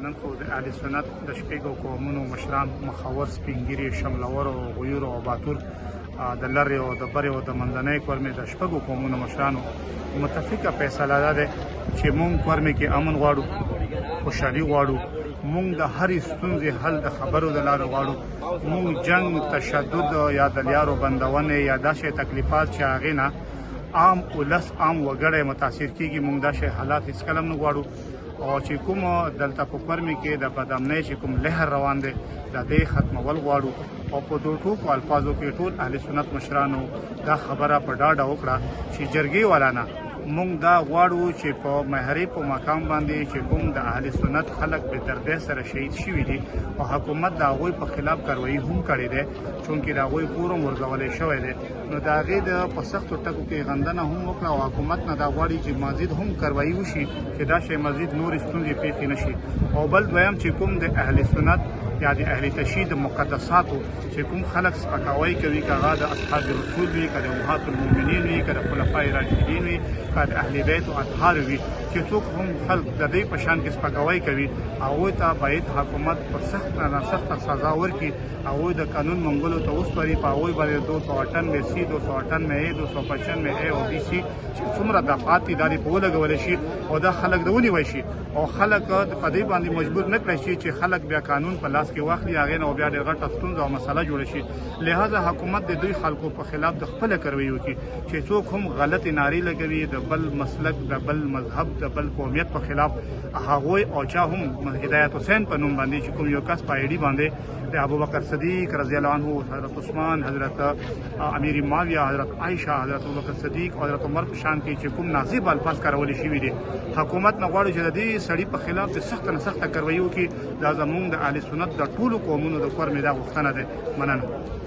نن خو د اهل سنت د شپږو قومونو مشران مخور سپینګیري شملور او غیور او باتور د لرې او د برې او د منځنۍ کورمې د شپږو قومونو مشرانو متفقه فیصله ده چې مونږ کورمې کې امن غواړو، خوشحالي غواړو، مونږ د هرې ستونزې حل د خبرو د لارې غواړو. مونږ جنگ، تشدد یا د لیارو بندونې یا داسې تکلیفات چې هغې نه عام ولس عام وګړی متاثر کیږي، مونږ داسې حالات هېڅکله هم نه غواړو. او چې کوم دلته په کورمې کې د بدامنۍ چې کوم لهر روان دی د دې ختمول غواړو. او په دو ټوکو الفاظو کې ټول اهل سنت مشرانو دا خبره په ډاډه وکړه چې جرګې والا نه مونږ دا غواړو چې په مهرې په مقام باندې چې کوم د اهل سنت خلک به دردې سره شهید شوي دي او حکومت د هغوی په خلاف کاروایي هم کړې ده، چونکې د هغوی کور هم ورغولی شوی دی. نو د هغې د په سختو ټکو کې غندنه هم وکړه او حکومت نه دا غواړي چې مزید هم کاروایي وشي چې دا شی مزید نورې ستونزې پېښې نه شي. او بل دویم چې کوم د اهل سنت یا د اهل تشیع د مقدساتو چې کوم خلک سپکاوی کوي، که هغه د اصحاب رسول وي، که د امهات المؤمنین وي، که د خلفای راشدین وي، که د اهل بیت او اطهار وي، چې څوک هم خلک د دې په شان کې سپکاوی کوي هغوی ته باید حکومت په سخت نه سخته سزا ورکړي. هغوی د قانون منګولو ته وسپاري، په هغوی باندې 298 سی 298 295 او بي سي چې څومره دفعات دي دا په ولګولی شي او دا خلک د ونیوی شي او خلک په دې باندې مجبور نه کړی شي چې خلک بیا قانون په لاس کې واخلي، هغې نه بیا ډېر غټه ستونزه او مسله جوړه شي. لهذا حکومت د دوی خلکو په خلاف د خپله کاروایي وکړي چې څوک هم غلطې نارې لګوي د بل مسلک، د بل مذهب، د بل قومیت په خلاف، هغوی او چا هم هدایت حسین په نوم باندې چې کوم یو کس په آی ډي باندې د ابوبکر صدیق رضی الله عنه، حضرت عثمان، حضرت امیر معاویه، حضرت عایشه، حضرت ابوبکر صدیق او حضرت عمر په شان کې چې کوم نازیب الفاظ کارولي شوي دي، حکومت نه غواړي چې د دې سړي په خلاف د سخته نه سخته کاروایي وکړي. دا زموږ د اهل سنت د ټولو قومونو د کورمې دا غوښتنه ده. مننه.